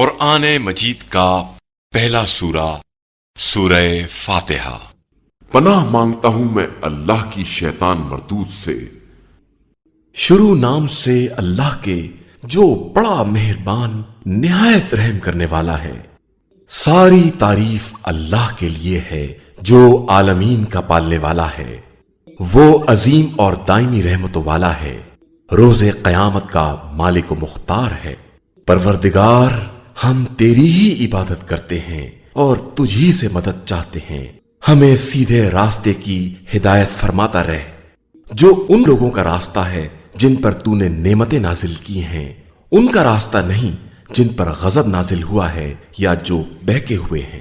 قرآن مجید کا پہلا سورہ سورہ فاتحہ۔ پناہ مانگتا ہوں میں اللہ کی شیطان مردود سے۔ شروع نام سے اللہ کے جو بڑا مہربان نہایت رحم کرنے والا ہے۔ ساری تعریف اللہ کے لیے ہے جو عالمین کا پالنے والا ہے۔ وہ عظیم اور دائمی رحمتوں والا ہے، روز قیامت کا مالک و مختار ہے۔ پروردگار، ہم تیری ہی عبادت کرتے ہیں اور تجھی سے مدد چاہتے ہیں۔ ہمیں سیدھے راستے کی ہدایت فرماتا رہ، جو ان لوگوں کا راستہ ہے جن پر تو نے نعمتیں نازل کی ہیں، ان کا راستہ نہیں جن پر غضب نازل ہوا ہے یا جو بہکے ہوئے ہیں۔